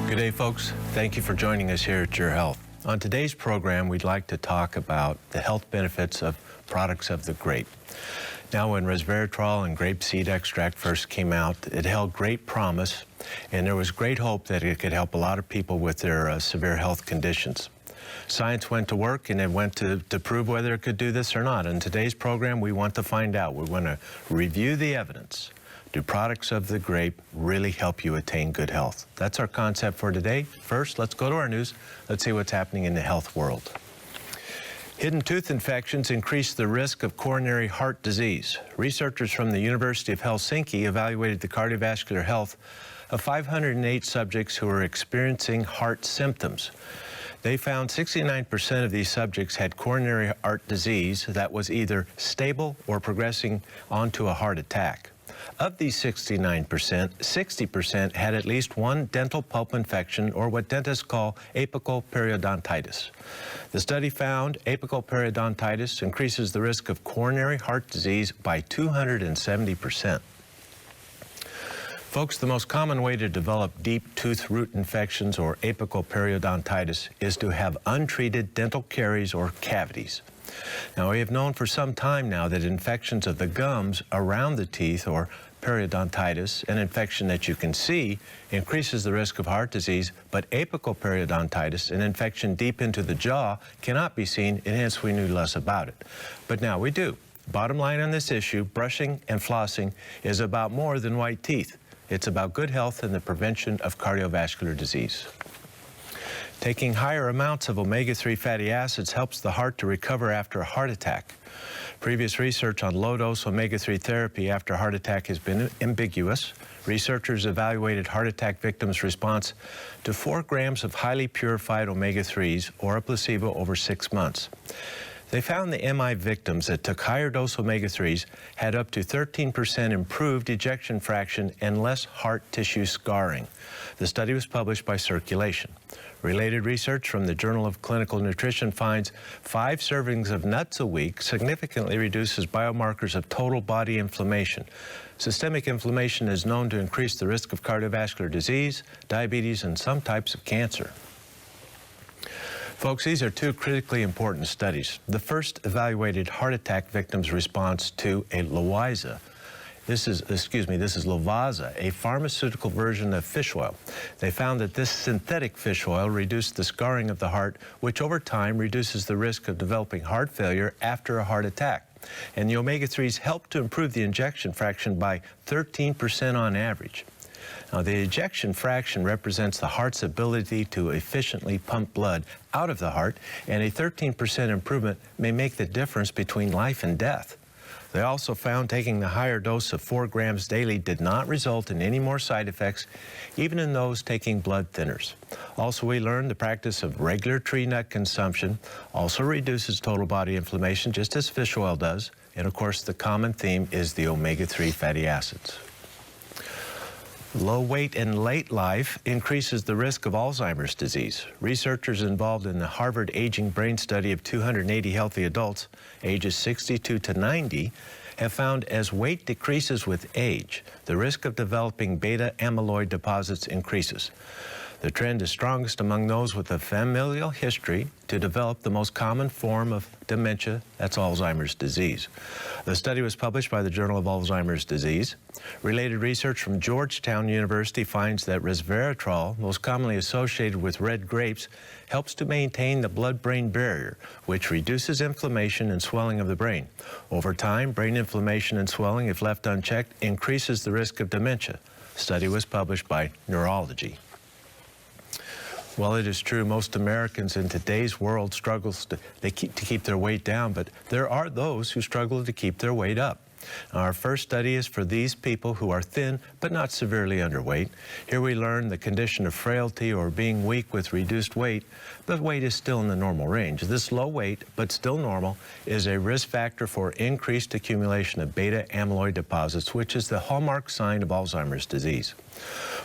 Good day, folks. Thank you for joining us here at Your Health. On today's program, we'd like to talk about the health benefits of products of the grape. Now, when Resveratrol and grape seed extract first came out, it held great promise, and there was great hope that it could help a lot of people with their severe health conditions. Science went to work, and it went to prove whether it could do this or not. In today's program, we want to find out. We want to review the evidence. Do products of the grape really help you attain good health? That's our concept for today. First, let's go to our news. Let's see what's happening in the health world. Hidden tooth infections increase the risk of coronary heart disease. Researchers from the University of Helsinki evaluated the cardiovascular health of 508 subjects who were experiencing heart symptoms. They found 69% of these subjects had coronary heart disease that was either stable or progressing onto a heart attack. Of these 69%, 60% had at least one dental pulp infection, or what dentists call apical periodontitis. The study found apical periodontitis increases the risk of coronary heart disease by 270%. Folks, the most common way to develop deep tooth root infections or apical periodontitis is to have untreated dental caries or cavities. Now, we have known for some time now that infections of the gums around the teeth, or periodontitis, an infection that you can see, increases the risk of heart disease, but apical periodontitis, an infection deep into the jaw, cannot be seen, and hence we knew less about it. But now we do. Bottom line on this issue, brushing and flossing is about more than white teeth. It's about good health and the prevention of cardiovascular disease. Taking higher amounts of omega-3 fatty acids helps the heart to recover after a heart attack. Previous research on low-dose omega-3 therapy after a heart attack has been ambiguous. Researchers evaluated heart attack victims' response to 4 grams of highly purified omega-3s or a placebo over 6 months. They found the MI victims that took higher dose omega-3s had up to 13% improved ejection fraction and less heart tissue scarring. The study was published by Circulation. Related research from the Journal of Clinical Nutrition finds 5 servings of nuts a week significantly reduces biomarkers of total body inflammation. Systemic inflammation is known to increase the risk of cardiovascular disease, diabetes, and some types of cancer. Folks, these are 2 critically important studies. The first evaluated heart attack victims' response to a Loiza. This is Lovaza, a pharmaceutical version of fish oil. They found that this synthetic fish oil reduced the scarring of the heart, which over time reduces the risk of developing heart failure after a heart attack. And the omega-3s help to improve the ejection fraction by 13% on average. Now, the ejection fraction represents the heart's ability to efficiently pump blood out of the heart, and a 13% improvement may make the difference between life and death. They also found taking the higher dose of 4 grams daily did not result in any more side effects, even in those taking blood thinners. Also, we learned the practice of regular tree nut consumption also reduces total body inflammation, just as fish oil does. And of course, the common theme is the omega-3 fatty acids. Low weight in late life increases the risk of Alzheimer's disease. Researchers involved in the Harvard Aging Brain Study of 280 healthy adults, ages 62 to 90, have found as weight decreases with age, the risk of developing beta amyloid deposits increases. The trend is strongest among those with a familial history to develop the most common form of dementia, that's Alzheimer's disease. The study was published by the Journal of Alzheimer's Disease. Related research from Georgetown University finds that resveratrol, most commonly associated with red grapes, helps to maintain the blood-brain barrier, which reduces inflammation and swelling of the brain. Over time, brain inflammation and swelling, if left unchecked, increases the risk of dementia. The study was published by Neurology. Well, it is true, most Americans in today's world struggle to keep their weight down, but there are those who struggle to keep their weight up. Our first study is for these people who are thin but not severely underweight. Here we learn the condition of frailty or being weak with reduced weight, but weight is still in the normal range. This low weight, but still normal, is a risk factor for increased accumulation of beta amyloid deposits, which is the hallmark sign of Alzheimer's disease.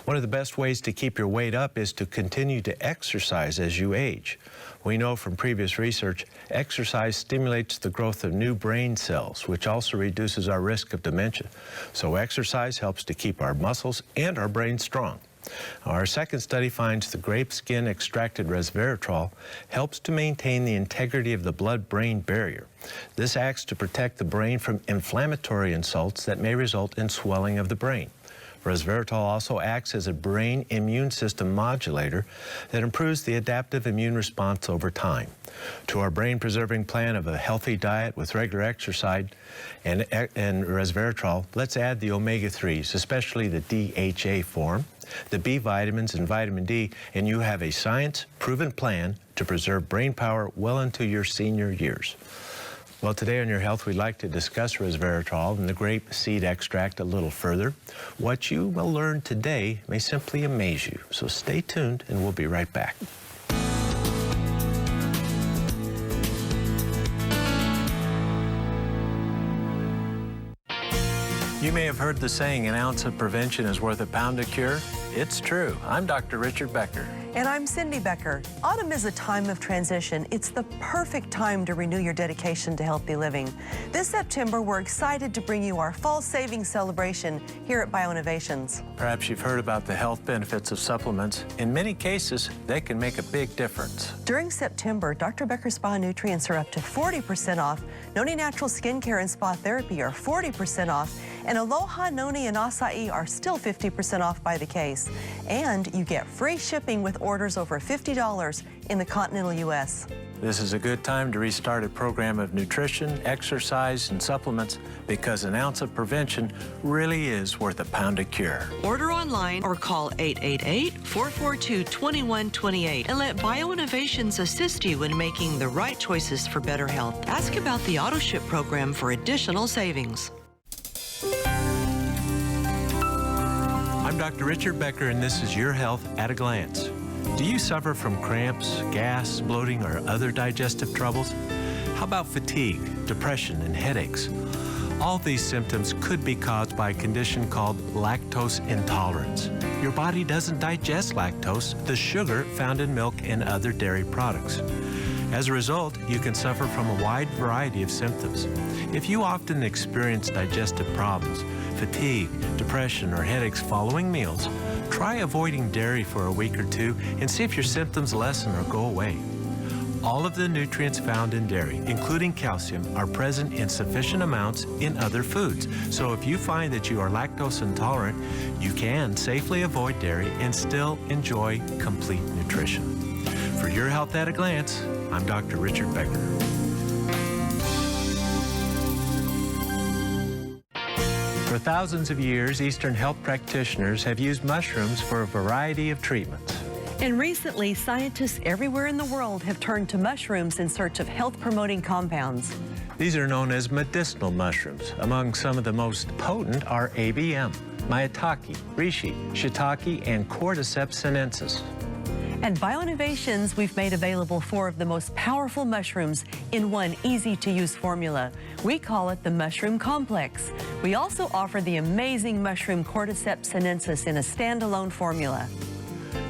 One of the best ways to keep your weight up is to continue to exercise as you age. We know from previous research, exercise stimulates the growth of new brain cells, which also reduces our risk of dementia. So exercise helps to keep our muscles and our brain strong. Our second study finds the grape skin extracted resveratrol helps to maintain the integrity of the blood-brain barrier. This acts to protect the brain from inflammatory insults that may result in swelling of the brain. Resveratrol also acts as a brain immune system modulator that improves the adaptive immune response over time. To our brain-preserving plan of a healthy diet with regular exercise and resveratrol, let's add the omega-3s, especially the DHA form, the B vitamins and vitamin D, and you have a science-proven plan to preserve brain power well into your senior years. Well, today on Your Health, we'd like to discuss resveratrol and the grape seed extract a little further. What you will learn today may simply amaze you. So stay tuned, and we'll be right back. You may have heard the saying, an ounce of prevention is worth a pound of cure. It's true. I'm Dr. Richard Becker. And I'm Cindy Becker. Autumn is a time of transition. It's the perfect time to renew your dedication to healthy living. This September, we're excited to bring you our fall savings celebration here at Bioinnovations. Perhaps you've heard about the health benefits of supplements. In many cases, they can make a big difference. During September, Dr. Becker's Spa Nutrients are up to 40% off. Noni Natural Skincare and Spa Therapy are 40% off. And Aloha, Noni, and Acai are still 50% off by the case. And you get free shipping with orders over $50 in the continental U.S. This is a good time to restart a program of nutrition, exercise, and supplements because an ounce of prevention really is worth a pound of cure. Order online or call 888-442-2128 and let Bioinnovations assist you in making the right choices for better health. Ask about the AutoShip program for additional savings. I'm Dr. Richard Becker, and this is Your Health at a Glance. Do you suffer from cramps, gas, bloating, or other digestive troubles? How about fatigue, depression, and headaches? All these symptoms could be caused by a condition called lactose intolerance. Your body doesn't digest lactose, the sugar found in milk and other dairy products. As a result, you can suffer from a wide variety of symptoms. If you often experience digestive problems, fatigue, depression, or headaches following meals, try avoiding dairy for a week or two and see if your symptoms lessen or go away. All of the nutrients found in dairy, including calcium, are present in sufficient amounts in other foods. So if you find that you are lactose intolerant, you can safely avoid dairy and still enjoy complete nutrition. For Your Health at a Glance, I'm Dr. Richard Becker. For thousands of years, Eastern health practitioners have used mushrooms for a variety of treatments. And recently, scientists everywhere in the world have turned to mushrooms in search of health-promoting compounds. These are known as medicinal mushrooms. Among some of the most potent are ABM, maitake, reishi, shiitake, and Cordyceps sinensis. At Bioinnovations, we've made available 4 of the most powerful mushrooms in one easy-to-use formula. We call it the Mushroom Complex. We also offer the amazing mushroom Cordyceps sinensis in a standalone formula.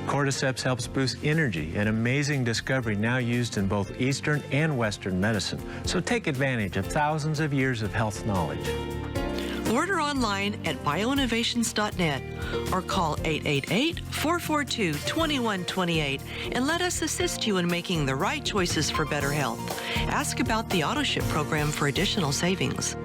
Cordyceps helps boost energy, an amazing discovery now used in both Eastern and Western medicine. So take advantage of thousands of years of health knowledge. Order online at bioinnovations.net or call 888-442-2128 and let us assist you in making the right choices for better health. Ask about the AutoShip program for additional savings.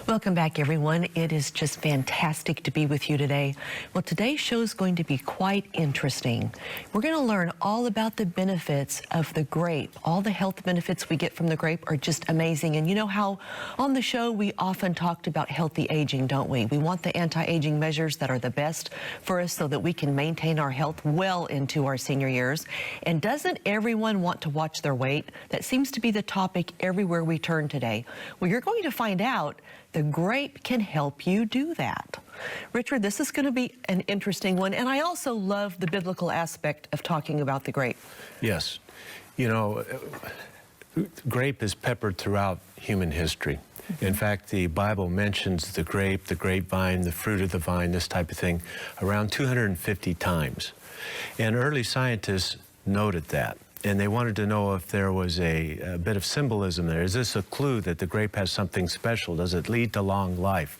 Welcome back, everyone. It is just fantastic to be with you today. Well, today's show is going to be quite interesting. We're going to learn all about the benefits of the grape. All the health benefits we get from the grape are just amazing. And you know how on the show we often talked about healthy aging, don't we? We want the anti-aging measures that are the best for us so that we can maintain our health well into our senior years. And doesn't everyone want to watch their weight? That seems to be the topic everywhere we turn today. Well, you're going to find out the grape can help you do that. Richard, this is going to be an interesting one, and I also love the biblical aspect of talking about the grape. Yes. You know, grape is peppered throughout human history. In fact, the Bible mentions the grape, the grapevine, the fruit of the vine, this type of thing, around 250 times. And early scientists noted that. And they wanted to know if there was a bit of symbolism there. Is this a clue that the grape has something special? Does it lead to long life?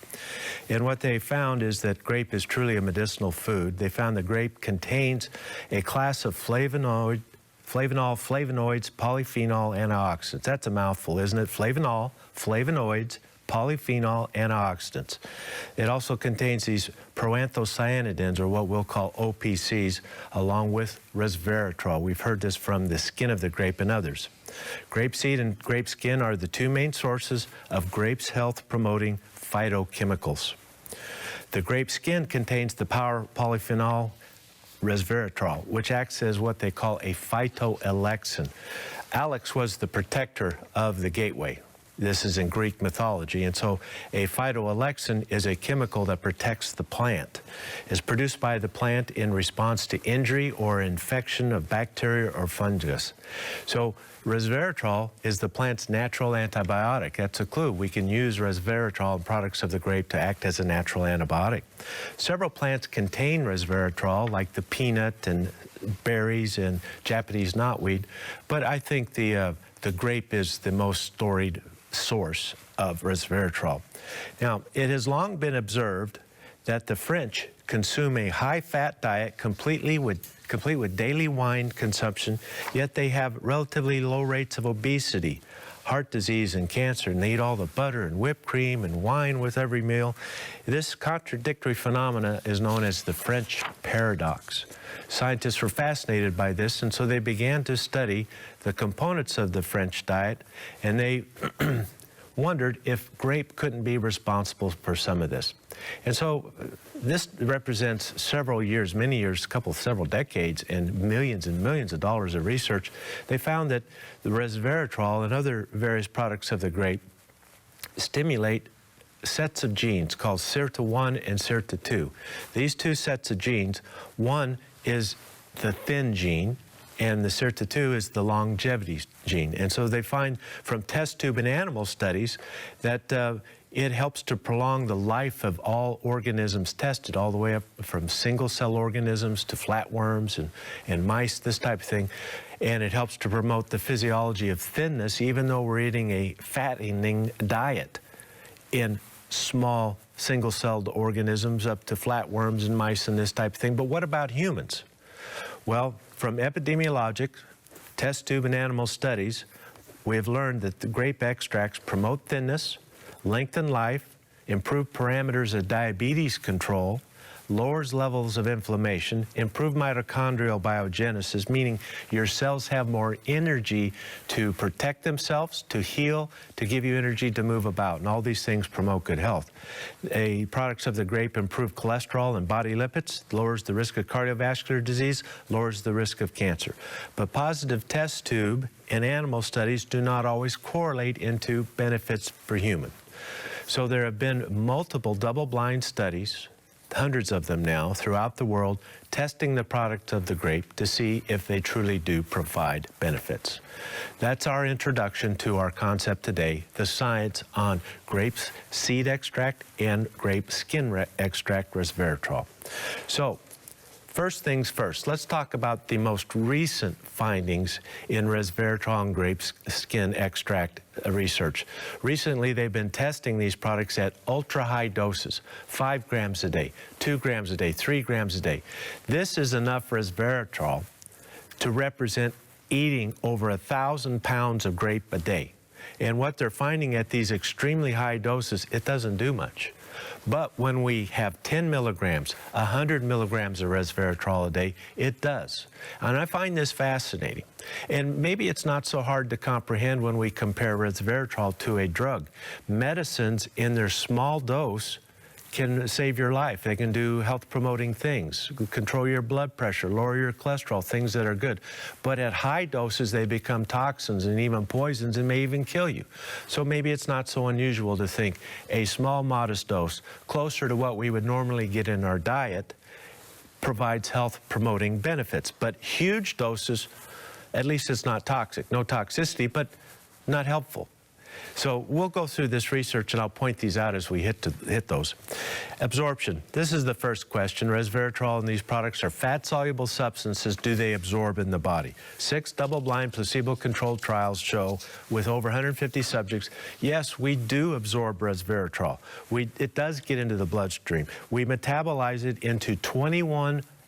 And what they found is that grape is truly a medicinal food. They found the grape contains a class of flavonoids, polyphenol, antioxidants. That's a mouthful, isn't it? Flavanol, flavonoids, polyphenol, antioxidants. It also contains these proanthocyanidins, or what we'll call OPCs, along with resveratrol. We've heard this from the skin of the grape and others. Grape seed and grape skin are the two main sources of grape's health-promoting phytochemicals. The grape skin contains the polyphenol resveratrol, which acts as what they call a phytoalexin. Alex was the protector of the gateway. This is in Greek mythology, and so a phytoalexin is a chemical that protects the plant. It's produced by the plant in response to injury or infection of bacteria or fungus. So resveratrol is the plant's natural antibiotic. That's a clue. We can use resveratrol in products of the grape to act as a natural antibiotic. Several plants contain resveratrol, like the peanut and berries and Japanese knotweed, but I think the grape is the most storied source of resveratrol. Now, it has long been observed that the French consume a high-fat diet complete with daily wine consumption, yet they have relatively low rates of obesity, heart disease, and cancer, and they eat all the butter and whipped cream and wine with every meal. This contradictory phenomena is known as the French paradox. Scientists were fascinated by this, and so they began to study the components of the French diet, and they wondered if grape couldn't be responsible for some of this. And so this represents several years, many years, several decades, and millions of dollars of research. They found that the resveratrol and other various products of the grape stimulate sets of genes called SIRTA1 and SIRTA2. These two sets of genes, one is the thin gene, and the SIRTA2 is the longevity gene. And so they find from test tube and animal studies that it helps to prolong the life of all organisms tested, all the way up from single-cell organisms to flatworms and mice, this type of thing. And it helps to promote the physiology of thinness, even though we're eating a fattening diet in small single-celled organisms up to flatworms and mice and this type of thing. But what about humans? Well, from epidemiologic, test tube and animal studies, we have learned that the grape extracts promote thinness, lengthen life, improve parameters of diabetes control, lowers levels of inflammation, improve mitochondrial biogenesis, meaning your cells have more energy to protect themselves, to heal, to give you energy to move about, and all these things promote good health. Products of the grape improve cholesterol and body lipids, lowers the risk of cardiovascular disease, lowers the risk of cancer. But positive test tube and animal studies do not always correlate into benefits for human. So there have been multiple double-blind studies, hundreds of them now, throughout the world, testing the product of the grape to see if they truly do provide benefits. That's our introduction to our concept today, the science on grape seed extract and grape skin extract resveratrol. So, first things first, let's talk about the most recent findings in resveratrol and grape skin extract research. Recently, they've been testing these products at ultra-high doses, 5 grams a day, 2 grams a day, 3 grams a day. This is enough resveratrol to represent eating over 1,000 pounds of grape a day. And what they're finding at these extremely high doses, it doesn't do much. But when we have 10 milligrams, 100 milligrams of resveratrol a day, it does. And I find this fascinating. And maybe it's not so hard to comprehend when we compare resveratrol to a drug. Medicines in their small dose can save your life. They can do health-promoting things, control your blood pressure, lower your cholesterol, things that are good. But at high doses, they become toxins and even poisons and may even kill you. So maybe it's not so unusual to think a small, modest dose, closer to what we would normally get in our diet, provides health-promoting benefits. But huge doses, at least it's not toxic. No toxicity, but not helpful. So we'll go through this research, and I'll point these out as we hit those. Absorption. This is the first question. Resveratrol and these products are fat-soluble substances. Do they absorb in the body? 6 double-blind, placebo-controlled trials show, with over 150 subjects, yes, we do absorb resveratrol. It does get into the bloodstream. We metabolize it into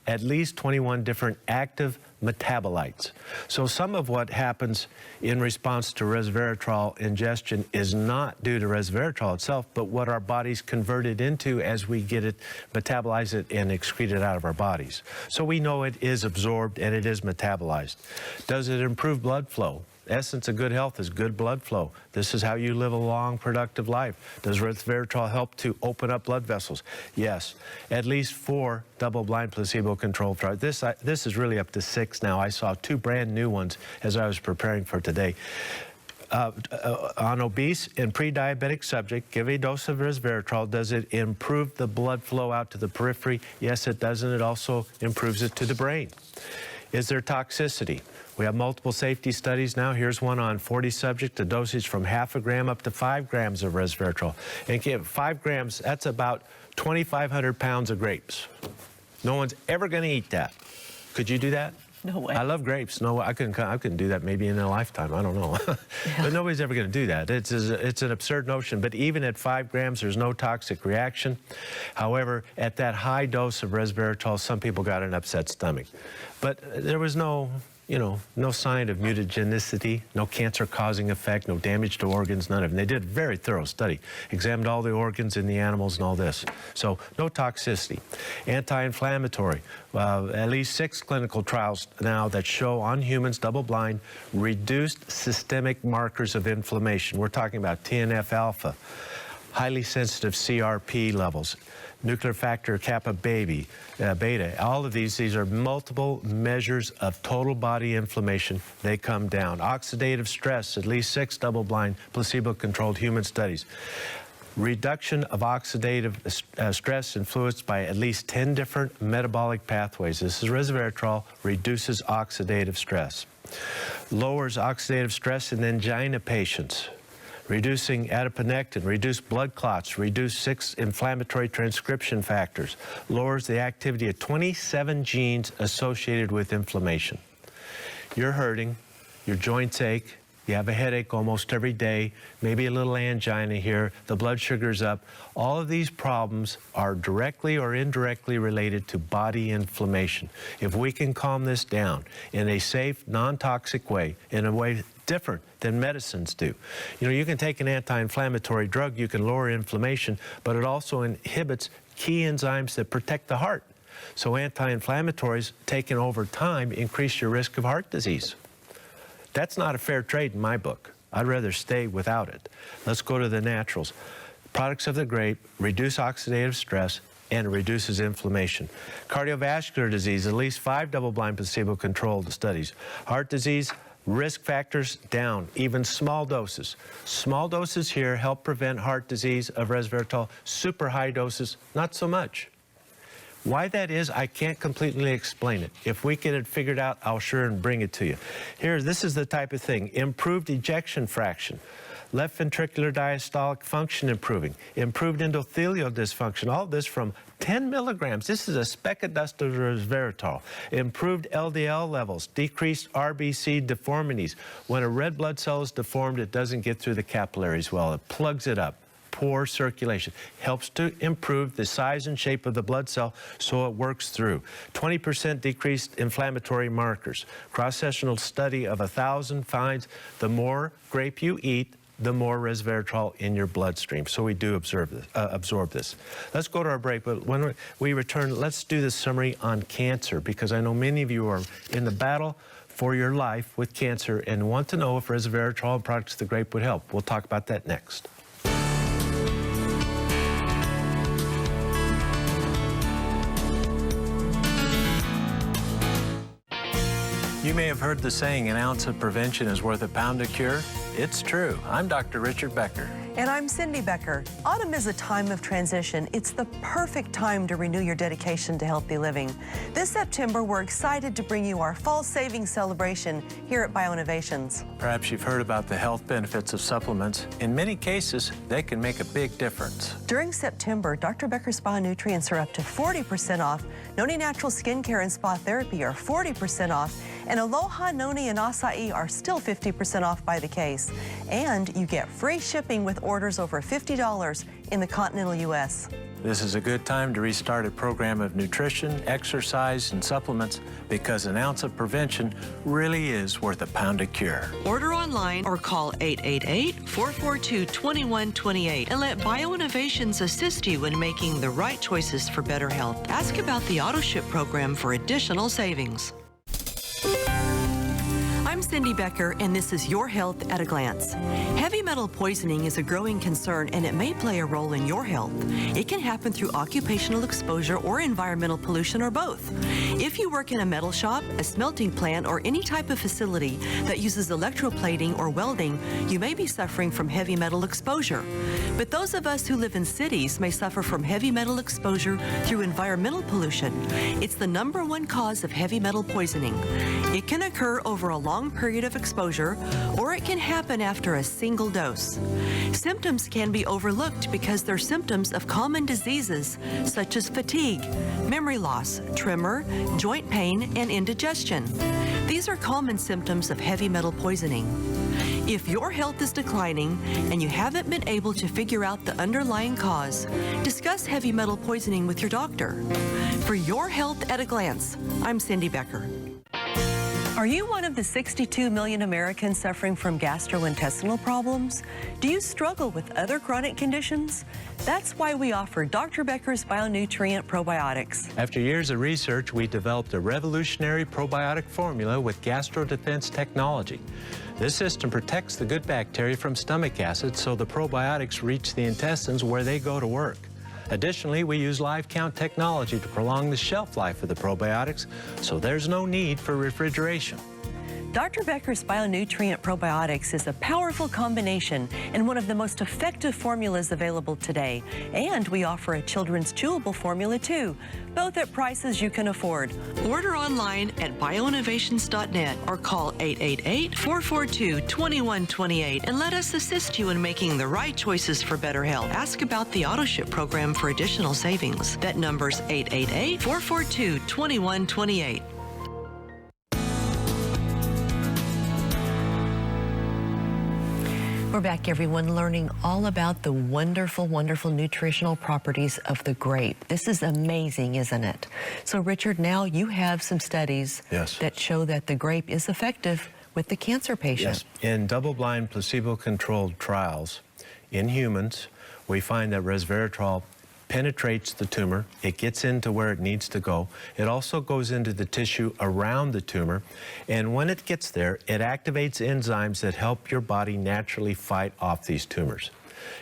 at least 21 different active metabolites. So some of what happens in response to resveratrol ingestion is not due to resveratrol itself, but what our bodies convert it into as we get it, metabolize it, and excrete it out of our bodies. So we know it is absorbed and it is metabolized. Does it improve blood flow? Essence of good health is good blood flow. This is how you live a long, productive life. Does resveratrol help to open up blood vessels? Yes. At least 4 double-blind, placebo-controlled trials. This is really up to 6 now. I saw 2 brand new ones as I was preparing for today. On obese and pre-diabetic subject, give a dose of resveratrol. Does it improve the blood flow out to the periphery? Yes, it does, and it also improves it to the brain. Is there toxicity? We have multiple safety studies now. Here's one on 40 subjects, a dosage from 0.5 gram up to 5 grams of resveratrol. And 5 grams, that's about 2,500 pounds of grapes. No one's ever going to eat that. Could you do that? No way. I love grapes. No, I couldn't do that maybe in a lifetime. I don't know. Yeah. But nobody's ever going to do that. It's an absurd notion. But even at 5 grams, there's no toxic reaction. However, at that high dose of resveratrol, some people got an upset stomach. But there was no sign of mutagenicity, no cancer-causing effect, no damage to organs, none of them. They did a very thorough study, examined all the organs in the animals and all this. So no toxicity. Anti-inflammatory. At least 6 clinical trials now that show on humans, double-blind, reduced systemic markers of inflammation. We're talking about TNF-alpha, highly sensitive CRP levels, nuclear factor kappa beta. All of these are multiple measures of total body inflammation. They come down. Oxidative stress, at least 6 double-blind, placebo-controlled human studies. Reduction of oxidative stress influenced by at least 10 different metabolic pathways. This is resveratrol, reduces oxidative stress. Lowers oxidative stress in angina patients. Reducing adiponectin, reduce blood clots, reduce 6 inflammatory transcription factors, lowers the activity of 27 genes associated with inflammation. You're hurting, your joints ache, you have a headache almost every day, maybe a little angina here, the blood sugar's up. All of these problems are directly or indirectly related to body inflammation. If we can calm this down in a safe, non-toxic way, in a way different than medicines do. You can take an anti-inflammatory drug, you can lower inflammation, but it also inhibits key enzymes that protect the heart. So anti-inflammatories taken over time increase your risk of heart disease. That's not a fair trade in my book. I'd rather stay without it. Let's go to the naturals. Products of the grape reduce oxidative stress and reduces inflammation. Cardiovascular disease, at least 5 double-blind placebo-controlled studies. Heart disease, risk factors down, even small doses. Small doses here help prevent heart disease of resveratrol. Super high doses, not so much. Why that is, I can't completely explain it. If we get it figured out, I'll sure and bring it to you. Here, this is the type of thing. Improved ejection fraction. Left ventricular diastolic function improving. Improved endothelial dysfunction. All this from 10 milligrams. This is a speck of dust of resveratrol. Improved LDL levels. Decreased RBC deformities. When a red blood cell is deformed, it doesn't get through the capillaries well. It plugs it up. Poor circulation. Helps to improve the size and shape of the blood cell so it works through. 20% decreased inflammatory markers. Cross-sectional study of 1,000 finds the more grape you eat, the more resveratrol in your bloodstream. So we do absorb this. Let's go to our break, but when we return, let's do the summary on cancer, because I know many of you are in the battle for your life with cancer and want to know if resveratrol and products of the grape would help. We'll talk about that next. You may have heard the saying, an ounce of prevention is worth a pound of cure. It's true. I'm Dr. Richard Becker. And I'm Cindy Becker. Autumn is a time of transition. It's the perfect time to renew your dedication to healthy living. This September, we're excited to bring you our fall savings celebration here at BioInnovations. Perhaps you've heard about the health benefits of supplements. In many cases, they can make a big difference. During September, Dr. Becker's Spa Nutrients are up to 40% off. Noni Natural Skincare and Spa Therapy are 40% off. And Aloha, Noni, and Acai are still 50% off by the case. And you get free shipping with orders over $50 in the continental U.S. This is a good time to restart a program of nutrition, exercise, and supplements because an ounce of prevention really is worth a pound of cure. Order online or call 888-442-2128 and let BioInnovations assist you in making the right choices for better health. Ask about the AutoShip program for additional savings. I'm Cindy Becker, and this is Your Health at a Glance. Heavy metal poisoning is a growing concern, and it may play a role in your health. It can happen through occupational exposure or environmental pollution, or both. If you work in a metal shop, a smelting plant, or any type of facility that uses electroplating or welding, you may be suffering from heavy metal exposure. But those of us who live in cities may suffer from heavy metal exposure through environmental pollution. It's the #1 cause of heavy metal poisoning. It can occur over a long period of exposure, or it can happen after a single dose. Symptoms can be overlooked because they're symptoms of common diseases such as fatigue, memory loss, tremor, joint pain, and indigestion. These are common symptoms of heavy metal poisoning. If your health is declining and you haven't been able to figure out the underlying cause, discuss heavy metal poisoning with your doctor. For Your Health at a Glance, I'm Cindy Becker. Are you one of the 62 million Americans suffering from gastrointestinal problems? Do you struggle with other chronic conditions? That's why we offer Dr. Becker's Bionutrient Probiotics. After years of research, we developed a revolutionary probiotic formula with gastrodefense technology. This system protects the good bacteria from stomach acid so the probiotics reach the intestines where they go to work. Additionally, we use live count technology to prolong the shelf life of the probiotics, so there's no need for refrigeration. Dr. Becker's Bionutrient Probiotics is a powerful combination and one of the most effective formulas available today. And we offer a children's chewable formula too, both at prices you can afford. Order online at bioinnovations.net or call 888-442-2128 and let us assist you in making the right choices for better health. Ask about the AutoShip program for additional savings. That number's 888-442-2128. We're back, everyone, learning all about the wonderful, wonderful nutritional properties of the grape. This is amazing, isn't it? So, Richard, now you have some studies that show that the grape is effective with the cancer patient. Yes. In double-blind, placebo-controlled trials in humans, we find that Resveratrol penetrates the tumor. It gets into where it needs to go. It also goes into the tissue around the tumor. And when it gets there, it activates enzymes that help your body naturally fight off these tumors.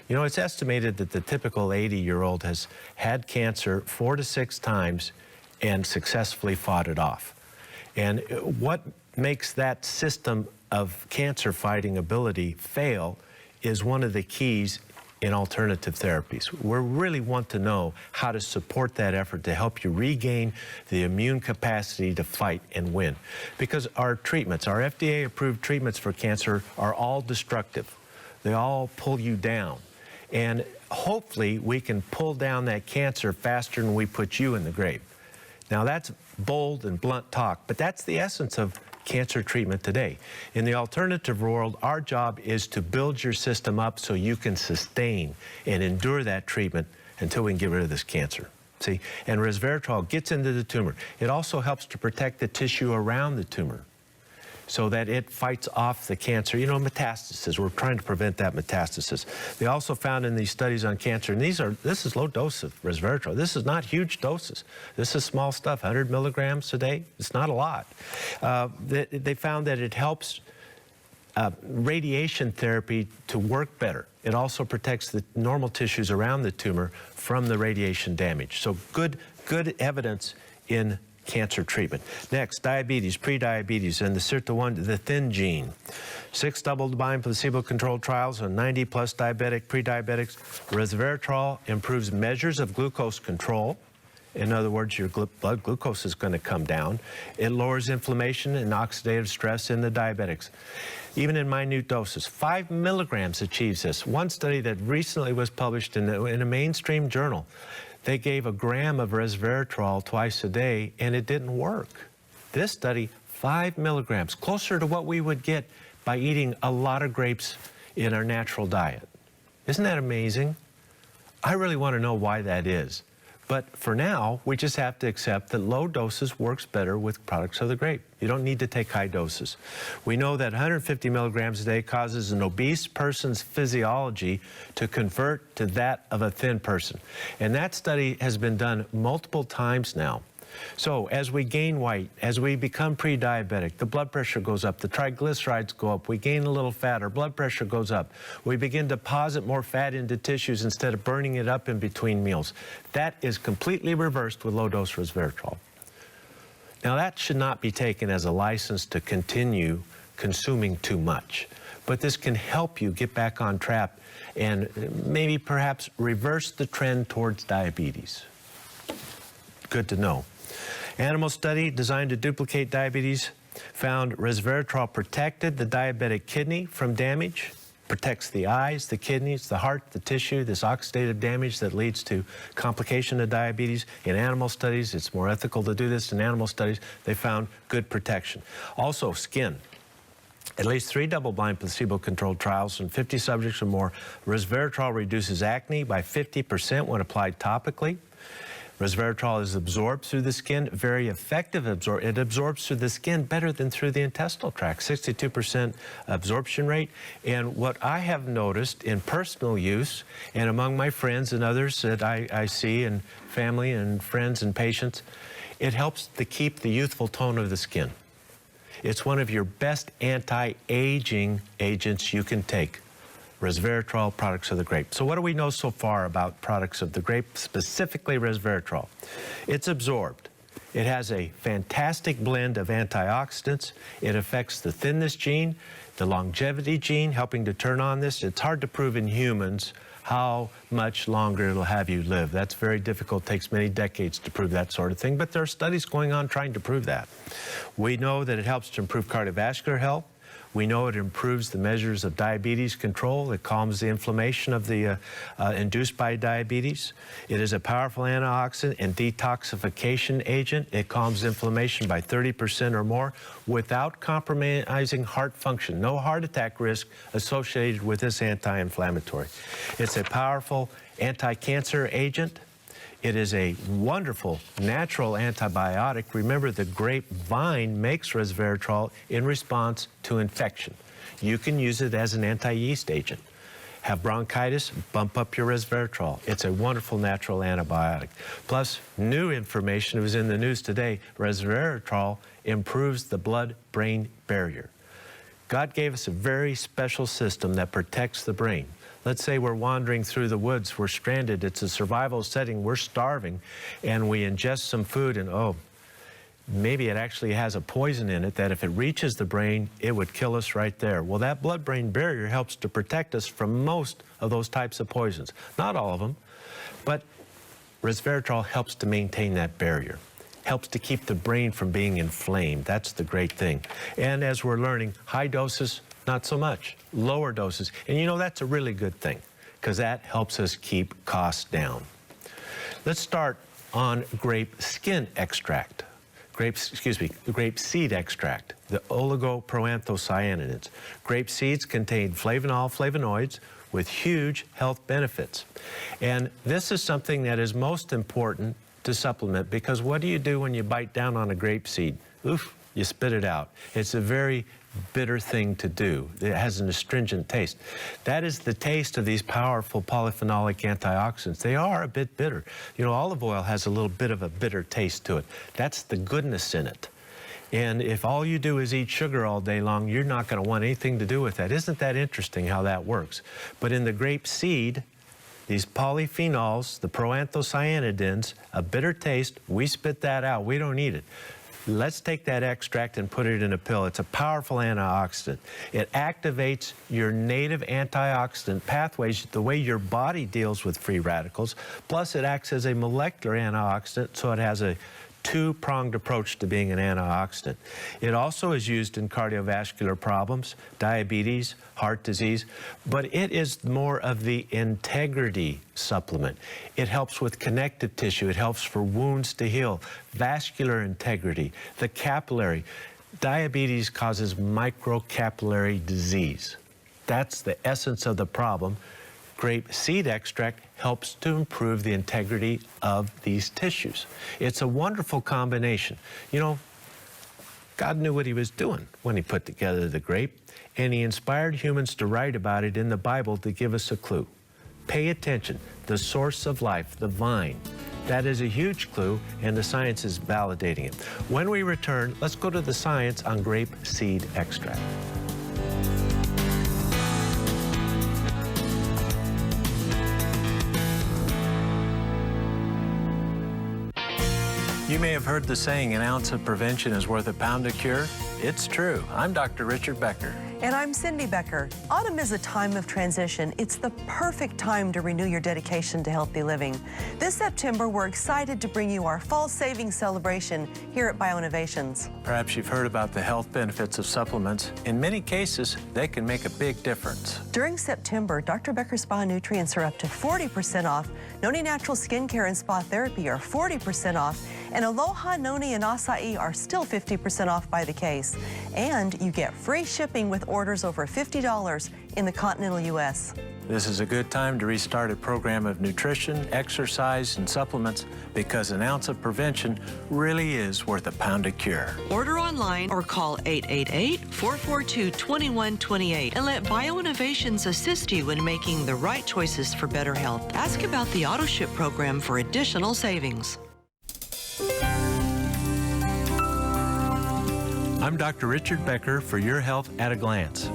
You know, it's estimated that the typical 80-year-old has had cancer 4 to 6 times and successfully fought it off. And what makes that system of cancer fighting ability fail is one of the keys in alternative therapies. We really want to know how to support that effort to help you regain the immune capacity to fight and win. Because our treatments, our FDA-approved treatments for cancer are all destructive. They all pull you down. And hopefully we can pull down that cancer faster than we put you in the grave. Now that's bold and blunt talk, but that's the essence of cancer treatment today. In the alternative world, our job is to build your system up so you can sustain and endure that treatment until we can get rid of this cancer. See, and Resveratrol gets into the tumor. It also helps to protect the tissue around the tumor so that it fights off the cancer. You know, metastasis, we're trying to prevent that metastasis. They also found in these studies on cancer, and this is low dose of Resveratrol. This is not huge doses. This is small stuff, 100 milligrams a day. It's not a lot. They found that it helps radiation therapy to work better. It also protects the normal tissues around the tumor from the radiation damage. So good evidence in cancer treatment. Next, diabetes, prediabetes, and the SIRTA1, the thin gene. 6 double-blind placebo-controlled trials on 90-plus diabetic, prediabetics. Resveratrol improves measures of glucose control. In other words, your blood glucose is going to come down. It lowers inflammation and oxidative stress in the diabetics. Even in minute doses, 5 milligrams achieves this. One study that recently was published in a mainstream journal, they gave a gram of resveratrol twice a day, and it didn't work. This study, 5 milligrams, closer to what we would get by eating a lot of grapes in our natural diet. Isn't that amazing? I really want to know why that is. But for now, we just have to accept that low doses works better with products of the grape. You don't need to take high doses. We know that 150 milligrams a day causes an obese person's physiology to convert to that of a thin person. And that study has been done multiple times now. So as we gain weight, as we become pre-diabetic, the blood pressure goes up, the triglycerides go up, we gain a little fat, our blood pressure goes up. We begin to deposit more fat into tissues instead of burning it up in between meals. That is completely reversed with low-dose resveratrol. Now that should not be taken as a license to continue consuming too much, but this can help you get back on track and maybe perhaps reverse the trend towards diabetes. Good to know. Animal study designed to duplicate diabetes found resveratrol protected the diabetic kidney from damage, protects the eyes, the kidneys, the heart, the tissue, this oxidative damage that leads to complication of diabetes. In animal studies, it's more ethical to do this. In animal studies, they found good protection. Also, skin. At least 3 double-blind placebo-controlled trials in 50 subjects or more, resveratrol reduces acne by 50% when applied topically. Resveratrol is absorbed through the skin, very effective absorption. It absorbs through the skin better than through the intestinal tract, 62% absorption rate. And what I have noticed in personal use and among my friends and others that I see, and family and friends and patients, it helps to keep the youthful tone of the skin. It's one of your best anti-aging agents you can take. Resveratrol, products of the grape. So what do we know so far about products of the grape, specifically resveratrol? It's absorbed. It has a fantastic blend of antioxidants. It affects the thinness gene, the longevity gene, helping to turn on this. It's hard to prove in humans how much longer it'll have you live. That's very difficult. It takes many decades to prove that sort of thing, but there are studies going on trying to prove that. We know that it helps to improve cardiovascular health. We know it improves the measures of diabetes control. It calms the inflammation of the induced by diabetes. It is a powerful antioxidant and detoxification agent. It calms inflammation by 30% or more without compromising heart function. No heart attack risk associated with this anti-inflammatory. It's a powerful anti-cancer agent. It is a wonderful natural antibiotic. Remember, the grapevine makes resveratrol in response to infection. You can use it as an anti-yeast agent. Have bronchitis, bump up your resveratrol. It's a wonderful natural antibiotic. Plus, new information, it was in the news today, resveratrol improves the blood-brain barrier. God gave us a very special system that protects the brain. Let's say we're wandering through the woods, we're stranded, it's a survival setting, we're starving, and we ingest some food and, oh, maybe it actually has a poison in it that if it reaches the brain, it would kill us right there. Well, that blood-brain barrier helps to protect us from most of those types of poisons. Not all of them, but resveratrol helps to maintain that barrier. Helps to keep the brain from being inflamed. That's the great thing. And as we're learning, high doses, not so much. Lower doses. And you know, that's a really good thing because that helps us keep costs down. Let's start on grape skin extract. Grape seed extract, the oligoproanthocyanidins. Grape seeds contain flavonoids with huge health benefits. And this is something that is most important to supplement because what do you do when you bite down on a grape seed? Oof, you spit it out. It's a very bitter thing to do. It has an astringent taste. That is the taste of these powerful polyphenolic antioxidants. They are a bit bitter. You know, olive oil has a little bit of a bitter taste to it. That's the goodness in it. And if all you do is eat sugar all day long, you're not going to want anything to do with that. Isn't that interesting how that works? But in the grape seed, These polyphenols, the proanthocyanidins, a bitter taste, we spit that out. We don't eat it. Let's take that extract and put it in a pill. It's a powerful antioxidant. It activates your native antioxidant pathways, the way your body deals with free radicals. Plus, it acts as a molecular antioxidant, so it has a two-pronged approach to being an antioxidant. It also is used in cardiovascular problems, diabetes, heart disease, but it is more of the integrity supplement. It helps with connective tissue. It helps for wounds to heal, vascular integrity, the capillary. Diabetes causes microcapillary disease. That's the essence of the problem. Grape seed extract helps to improve the integrity of these tissues. It's a wonderful combination. You know, God knew what he was doing when he put together the grape, and he inspired humans to write about it in the Bible to give us a clue. Pay attention. The source of life, the vine. That is a huge clue, and the science is validating it. When we return, let's go to the science on grape seed extract. You may have heard the saying, an ounce of prevention is worth a pound of cure. It's true. I'm Dr. Richard Becker. And I'm Cindy Becker. Autumn is a time of transition. It's the perfect time to renew your dedication to healthy living. This September, we're excited to bring you our fall savings celebration here at BioInnovations. Perhaps you've heard about the health benefits of supplements. In many cases, they can make a big difference. During September, Dr. Becker Spa nutrients are up to 40% off. Noni Natural Skincare and Spa Therapy are 40% off. And Aloha, Noni, and Acai are still 50% off by the case. And you get free shipping with orders over $50 in the continental U.S. This is a good time to restart a program of nutrition, exercise, and supplements because an ounce of prevention really is worth a pound of cure. Order online or call 888-442-2128 and let BioInnovations assist you in making the right choices for better health. Ask about the AutoShip program for additional savings. I'm Dr. Richard Becker for Your Health at a Glance.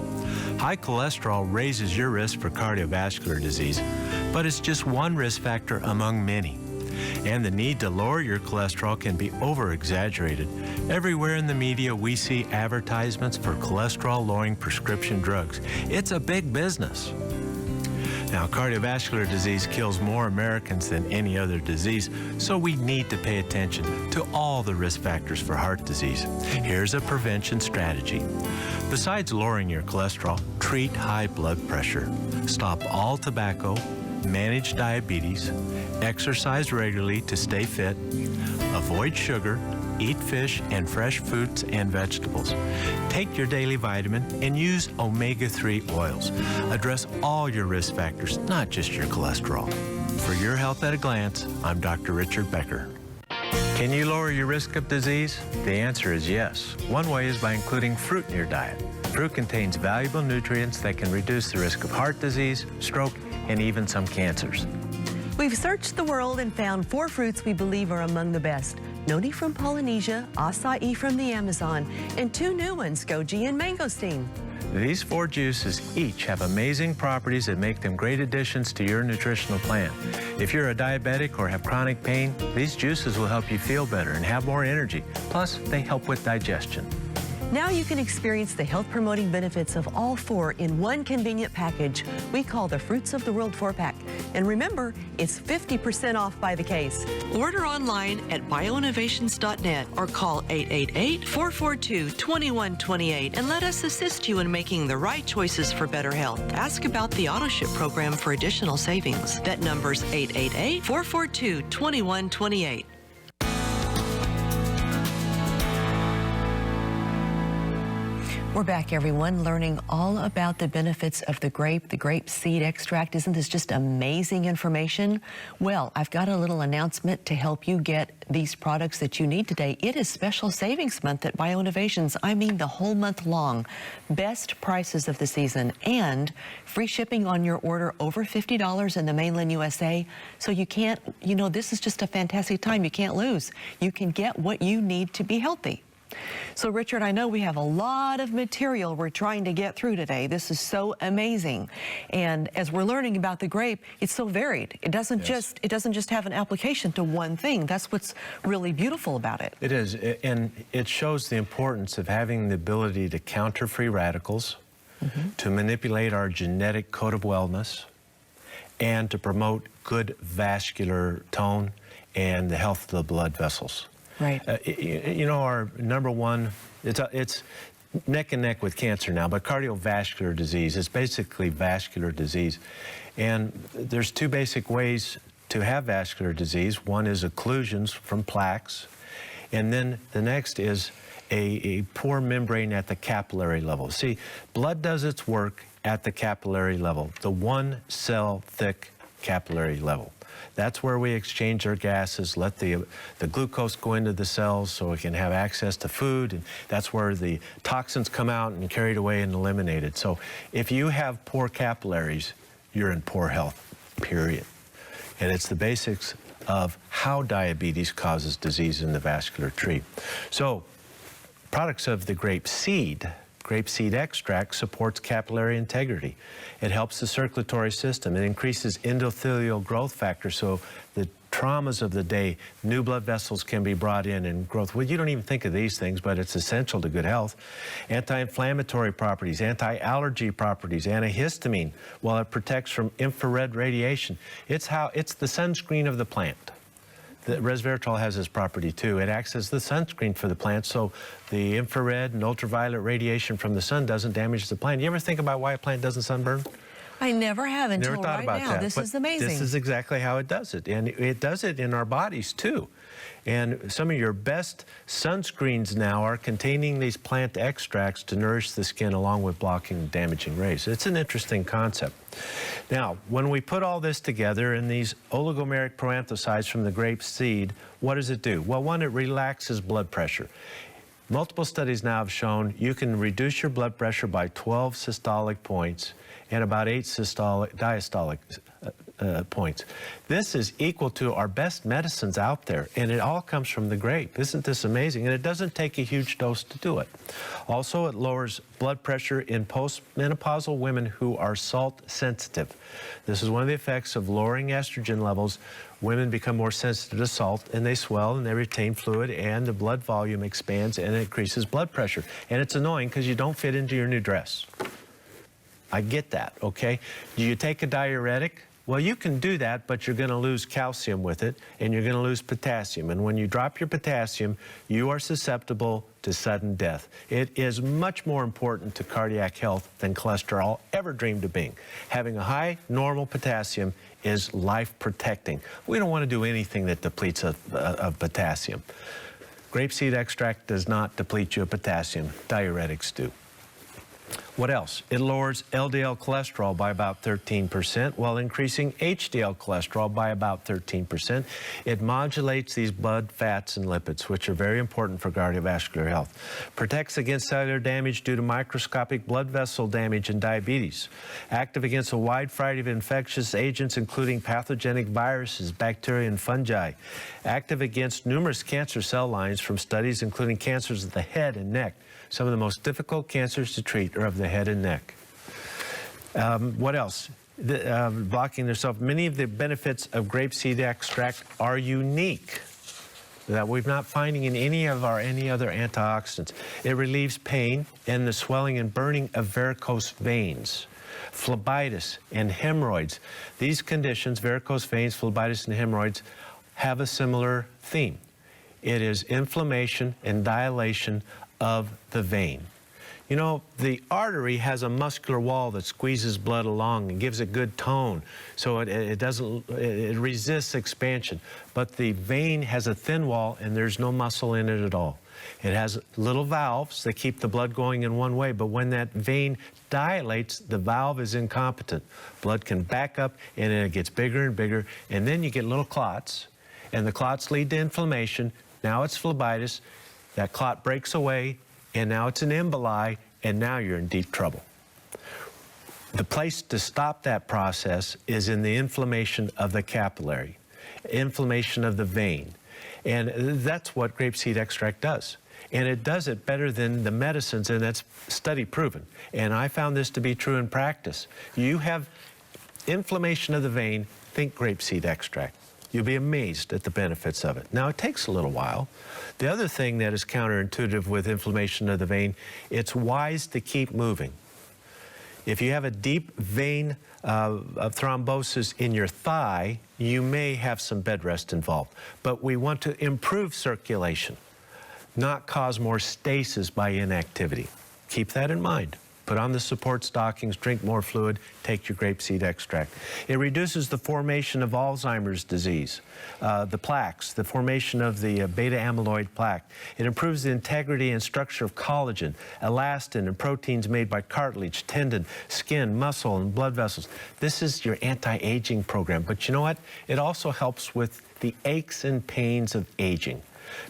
High cholesterol raises your risk for cardiovascular disease, but it's just one risk factor among many. And the need to lower your cholesterol can be over-exaggerated. Everywhere in the media, we see advertisements for cholesterol-lowering prescription drugs. It's a big business. Now, cardiovascular disease kills more Americans than any other disease, so we need to pay attention to all the risk factors for heart disease. Here's a prevention strategy. Besides lowering your cholesterol, treat high blood pressure. Stop all tobacco, manage diabetes, exercise regularly to stay fit, avoid sugar, eat fish and fresh fruits and vegetables. Take your daily vitamin and use omega-3 oils. Address all your risk factors, not just your cholesterol. For Your Health at a Glance, I'm Dr. Richard Becker. Can you lower your risk of disease? The answer is yes. One way is by including fruit in your diet. Fruit contains valuable nutrients that can reduce the risk of heart disease, stroke, and even some cancers. We've searched the world and found 4 fruits we believe are among the best. Noni from Polynesia, acai from the Amazon, and 2 new ones, goji and mangosteen. These 4 juices each have amazing properties that make them great additions to your nutritional plan. If you're a diabetic or have chronic pain, these juices will help you feel better and have more energy. Plus, they help with digestion. Now you can experience the health-promoting benefits of all 4 in one convenient package we call the Fruits of the World 4-pack. And remember, it's 50% off by the case. Order online at bioinnovations.net or call 888-442-2128 and let us assist you in making the right choices for better health. Ask about the AutoShip program for additional savings. That number's 888-442-2128. We're back, everyone, learning all about the benefits of the grape seed extract. Isn't this just amazing information? Well, I've got a little announcement to help you get these products that you need today. It is special savings month at BioInnovations. I mean the whole month long. Best prices of the season and free shipping on your order over $50 in the mainland USA. So you can't, you know, this is just a fantastic time. You can't lose. You can get what you need to be healthy. So, Richard, I know we have a lot of material we're trying to get through today. This is so amazing. And as we're learning about the grape, it's so varied. It doesn't just have an application to one thing. That's what's really beautiful about it. It is, and it shows the importance of having the ability to counter free radicals, to manipulate our genetic code of wellness, and to promote good vascular tone and the health of the blood vessels. Right. You know, our number one, it's neck and neck with cancer now, but cardiovascular disease is basically vascular disease. And there's two basic ways to have vascular disease. One is occlusions from plaques, and then the next is a poor membrane at the capillary level. See, blood does its work at the capillary level, the one cell thick capillary level. That's where we exchange our gases, let the glucose go into the cells so we can have access to food, and that's where the toxins come out and carried away and eliminated. So if you have poor capillaries, you're in poor health, period. And it's the basics of how diabetes causes disease in the vascular tree. So products of the grape seed extract supports capillary integrity. It helps the circulatory system. It increases endothelial growth factor, so the traumas of the day, new blood vessels can be brought in and growth. Well, you don't even think of these things, but it's essential to good health. Anti-inflammatory properties, anti-allergy properties, antihistamine. Well, it protects from infrared radiation. It's the sunscreen of the plant. The resveratrol has this property too. It acts as the sunscreen for the plant, so the infrared and ultraviolet radiation from the sun doesn't damage the plant. You ever think about why a plant doesn't sunburn? I never have until Never thought right about now. that. This is amazing. This is exactly how it does it, and it does it in our bodies too. And some of your best sunscreens now are containing these plant extracts to nourish the skin along with blocking damaging rays. It's an interesting concept. Now, when we put all this together in these oligomeric proanthosides from the grape seed, what does it do? Well, one, it relaxes blood pressure. Multiple studies now have shown you can reduce your blood pressure by 12 systolic points and about 8 diastolic points. This is equal to our best medicines out there, and it all comes from the grape. Isn't this amazing? And it doesn't take a huge dose to do it. Also, it lowers blood pressure in postmenopausal women who are salt sensitive. This is one of the effects of lowering estrogen levels. Women become more sensitive to salt, and they swell and they retain fluid, and the blood volume expands and it increases blood pressure. And it's annoying because you don't fit into your new dress. I get that, okay? Do you take a diuretic? Well, you can do that, but you're going to lose calcium with it, and you're going to lose potassium. And when you drop your potassium, you are susceptible to sudden death. It is much more important to cardiac health than cholesterol ever dreamed of being. Having a high normal potassium is life-protecting. We don't want to do anything that depletes of potassium. Grapeseed extract does not deplete you of potassium. Diuretics do. What else? It lowers LDL cholesterol by about 13% while increasing HDL cholesterol by about 13%. It modulates these blood fats and lipids, which are very important for cardiovascular health. Protects against cellular damage due to microscopic blood vessel damage and diabetes. Active against a wide variety of infectious agents, including pathogenic viruses, bacteria, and fungi. Active against numerous cancer cell lines from studies including cancers of the head and neck. Some of the most difficult cancers to treat are of the head and neck. What else? Blocking themselves. Many of the benefits of grapeseed extract are unique that we're not finding in any other antioxidants. It relieves pain and the swelling and burning of varicose veins, phlebitis, and hemorrhoids. These conditions, varicose veins, phlebitis, and hemorrhoids, have a similar theme. It is inflammation and dilation of the vein. You know, the artery has a muscular wall that squeezes blood along and gives it good tone, so it resists expansion. But the vein has a thin wall and there's no muscle in it at all. It has little valves that keep the blood going in one way, but when that vein dilates, the valve is incompetent. Blood can back up and it gets bigger and bigger, and then you get little clots, and the clots lead to inflammation. Now it's phlebitis. That clot breaks away, and now it's an emboli, and now you're in deep trouble. The place to stop that process is in the inflammation of the capillary, inflammation of the vein. And that's what grapeseed extract does. And it does it better than the medicines, and that's study proven. And I found this to be true in practice. You have inflammation of the vein, think grapeseed extract. You'll be amazed at the benefits of it. Now, it takes a little while. The other thing that is counterintuitive with inflammation of the vein, it's wise to keep moving. If you have a deep vein of thrombosis in your thigh, you may have some bed rest involved. But we want to improve circulation, not cause more stasis by inactivity. Keep that in mind. Put on the support stockings, drink more fluid, take your grapeseed extract. It reduces the formation of Alzheimer's disease, the plaques, the formation of the beta amyloid plaque. It improves the integrity and structure of collagen, elastin, and proteins made by cartilage, tendon, skin, muscle, and blood vessels. This is your anti-aging program. But you know what? It also helps with the aches and pains of aging.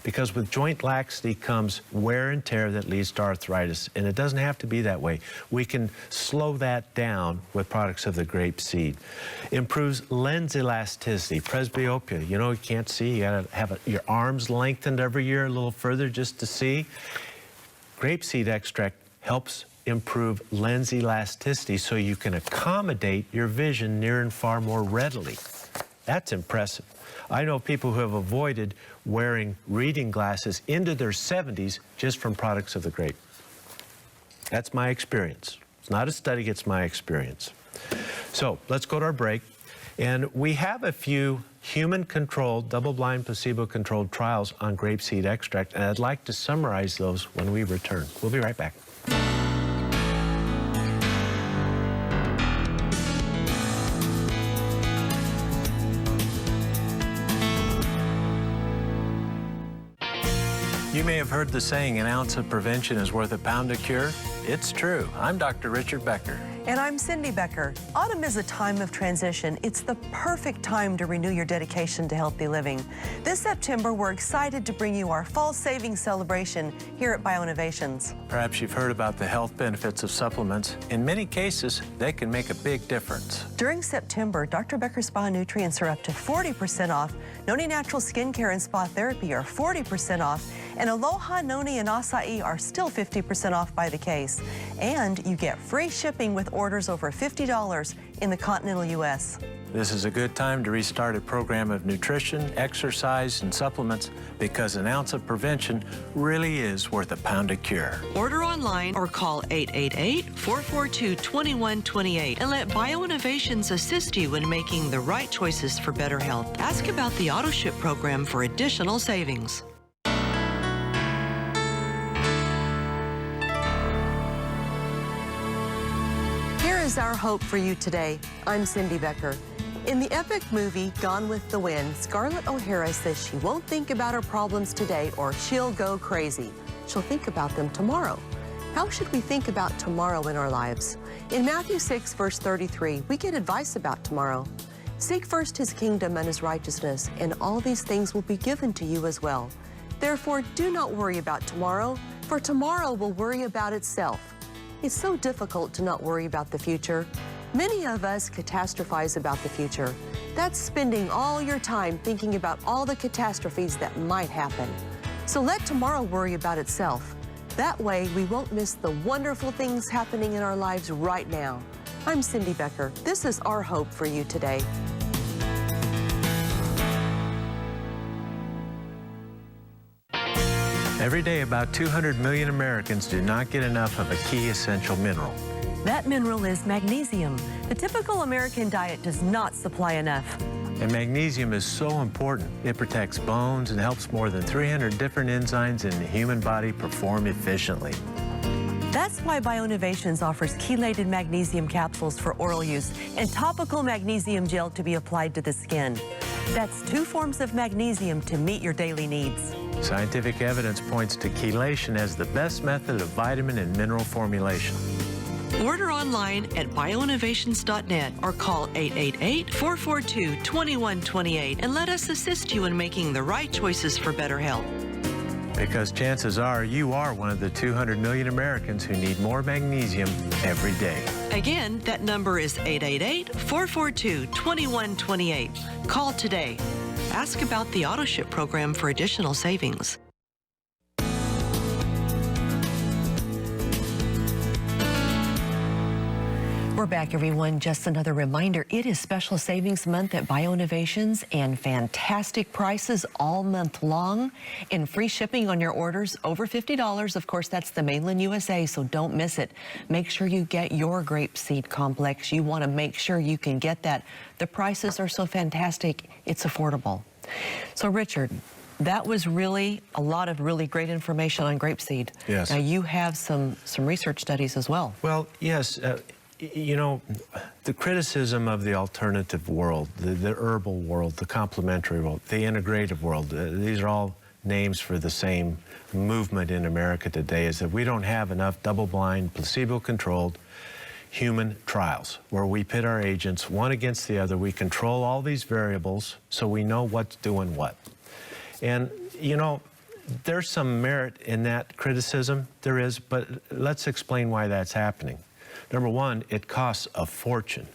Because with joint laxity comes wear and tear that leads to arthritis, and it doesn't have to be that way. We can slow that down with products of the grape seed. Improves lens elasticity, presbyopia. You know, you can't see, you gotta have your arms lengthened every year a little further just to see. Grapeseed extract helps improve lens elasticity so you can accommodate your vision near and far more readily. That's impressive. I know people who have avoided wearing reading glasses into their 70s just from products of the grape. That's my experience. It's not a study, it's my experience. So let's go to our break. And we have a few human-controlled, double-blind, placebo-controlled trials on grapeseed extract, and I'd like to summarize those when we return. We'll be right back. You may have heard the saying, an ounce of prevention is worth a pound of cure. It's true. I'm Dr. Richard Becker. And I'm Cindy Becker. Autumn is a time of transition. It's the perfect time to renew your dedication to healthy living. This September, we're excited to bring you our fall savings celebration here at Bioinnovations. Perhaps you've heard about the health benefits of supplements. In many cases, they can make a big difference. During September, Dr. Becker Spa nutrients are up to 40% off. Noni Natural Skincare and Spa Therapy are 40% off. And Aloha, Noni, and Acai are still 50% off by the case. And you get free shipping with orders over $50 in the continental U.S. This is a good time to restart a program of nutrition, exercise, and supplements because an ounce of prevention really is worth a pound of cure. Order online or call 888-442-2128 and let Bioinnovations assist you in making the right choices for better health. Ask about the AutoShip program for additional savings. Here is our hope for you today. I'm Cindy Becker. In the epic movie Gone with the Wind, Scarlett O'Hara says she won't think about her problems today or she'll go crazy. She'll think about them tomorrow. How should we think about tomorrow in our lives? In Matthew 6, verse 33, we get advice about tomorrow. Seek first his kingdom and his righteousness, and all these things will be given to you as well. Therefore, do not worry about tomorrow, for tomorrow will worry about itself. It's so difficult to not worry about the future. Many of us catastrophize about the future. That's spending all your time thinking about all the catastrophes that might happen. So let tomorrow worry about itself. That way, we won't miss the wonderful things happening in our lives right now. I'm Cindy Becker. This is our hope for you today. Every day, about 200 million Americans do not get enough of a key essential mineral. That mineral is magnesium. The typical American diet does not supply enough. And magnesium is so important. It protects bones and helps more than 300 different enzymes in the human body perform efficiently. That's why Bioinnovations offers chelated magnesium capsules for oral use and topical magnesium gel to be applied to the skin. That's 2 forms of magnesium to meet your daily needs. Scientific evidence points to chelation as the best method of vitamin and mineral formulation. Order online at bioinnovations.net or call 888-442-2128 and let us assist you in making the right choices for better health. Because chances are you are one of the 200 million Americans who need more magnesium every day. Again, that number is 888-442-2128. Call today. Ask about the AutoShip program for additional savings. We're back, everyone. Just another reminder, it is Special Savings Month at Bioinnovations and fantastic prices all month long and free shipping on your orders over $50. Of course, that's the mainland USA, so don't miss it. Make sure you get your grape seed complex. You want to make sure you can get that. The prices are so fantastic, it's affordable. So, Richard, that was really a lot of really great information on grapeseed. Yes. Now, you have some research studies as well. Well, yes. You know, the criticism of the alternative world, the herbal world, the complementary world, the integrative world, these are all names for the same movement in America today, is that we don't have enough double-blind, placebo-controlled human trials where we pit our agents one against the other. We control all these variables so we know what's doing what. And, you know, there's some merit in that criticism. There is, but let's explain why that's happening. Number one, it costs a fortune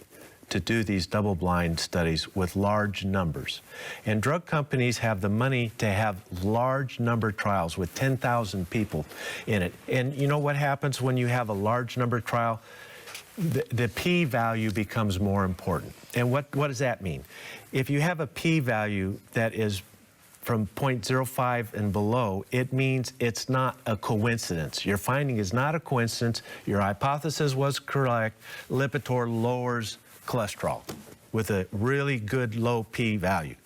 to do these double-blind studies with large numbers. And drug companies have the money to have large number trials with 10,000 people in it. And you know what happens when you have a large number trial? The p-value becomes more important. And what does that mean? If you have a p-value that is from 0.05 and below, it means it's not a coincidence. Your finding is not a coincidence. Your hypothesis was correct. Lipitor lowers cholesterol with a really good low p-value.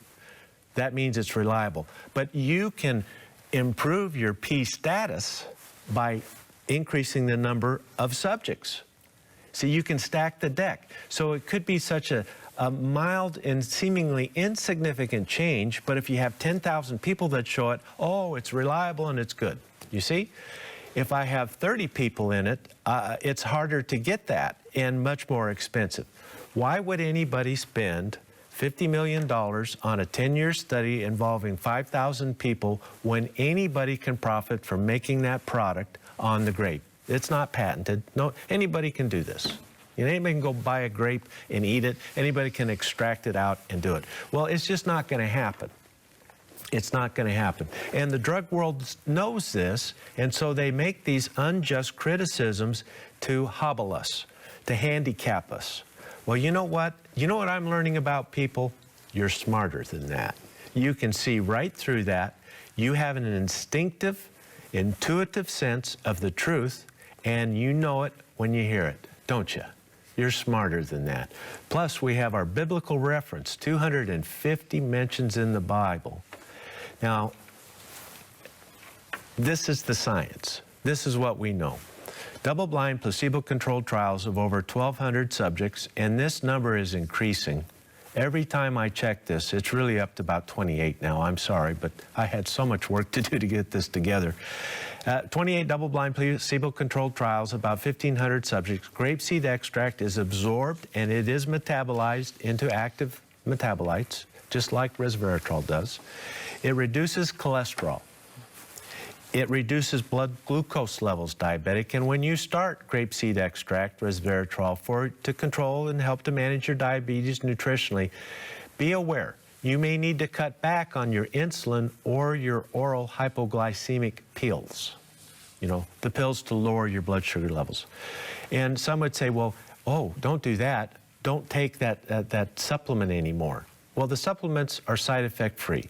That means it's reliable. But you can improve your p status by increasing the number of subjects. So you can stack the deck. So it could be such a mild and seemingly insignificant change, but if you have 10,000 people that show it, oh, it's reliable and it's good. You see? If I have 30 people in it, it's harder to get that and much more expensive. Why would anybody spend $50 million on a 10-year study involving 5,000 people when anybody can profit from making that product on the grape? It's not patented. No, anybody can do this. You know, anybody can go buy a grape and eat it. Anybody can extract it out and do it. Well, it's just not going to happen. It's not going to happen. And the drug world knows this, and so they make these unjust criticisms to hobble us, to handicap us. Well, you know what? You know what I'm learning about people? You're smarter than that. You can see right through that. You have an instinctive, intuitive sense of the truth, and you know it when you hear it, don't you? You're smarter than that. Plus, we have our biblical reference, 250 mentions in the Bible. Now, this is the science. This is what we know. Double-blind, placebo-controlled trials of over 1,200 subjects, and this number is increasing. Every time I check this, it's really up to about 28 now. I'm sorry, but I had so much work to do to get this together. 28 double-blind placebo-controlled trials, about 1,500 subjects. Grapeseed extract is absorbed and it is metabolized into active metabolites, just like resveratrol does. It reduces cholesterol. It reduces blood glucose levels, diabetic, and when you start grapeseed extract, resveratrol, to control and help to manage your diabetes nutritionally, be aware you may need to cut back on your insulin or your oral hypoglycemic pills, you know, the pills to lower your blood sugar levels. And some would say, well, oh, don't do that. Don't take that supplement anymore. Well, the supplements are side effect free.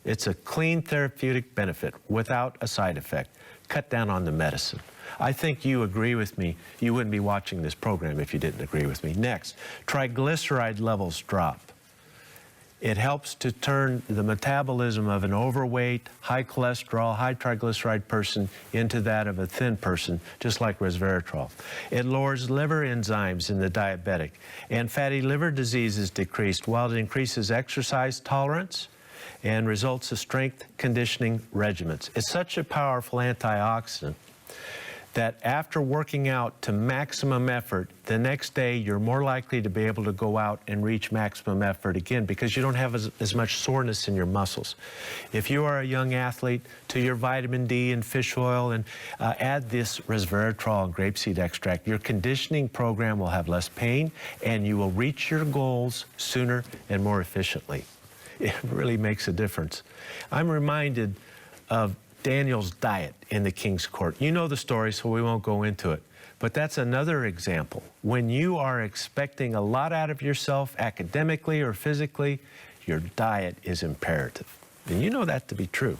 It's a clean therapeutic benefit without a side effect. Cut down on the medicine. I think you agree with me. You wouldn't be watching this program if you didn't agree with me. Next, triglyceride levels drop. It helps to turn the metabolism of an overweight, high cholesterol, high triglyceride person into that of a thin person, just like resveratrol. It lowers liver enzymes in the diabetic, and fatty liver disease is decreased, while it increases exercise tolerance and results in strength conditioning regimens. It's such a powerful antioxidant that after working out to maximum effort, the next day you're more likely to be able to go out and reach maximum effort again because you don't have as much soreness in your muscles. If you are a young athlete, to your vitamin D and fish oil, and add this resveratrol and grapeseed extract, your conditioning program will have less pain and you will reach your goals sooner and more efficiently. It really makes a difference. I'm reminded of Daniel's diet in the king's court. You know the story, so we won't go into it. But that's another example. When you are expecting a lot out of yourself academically or physically, your diet is imperative. And you know that to be true.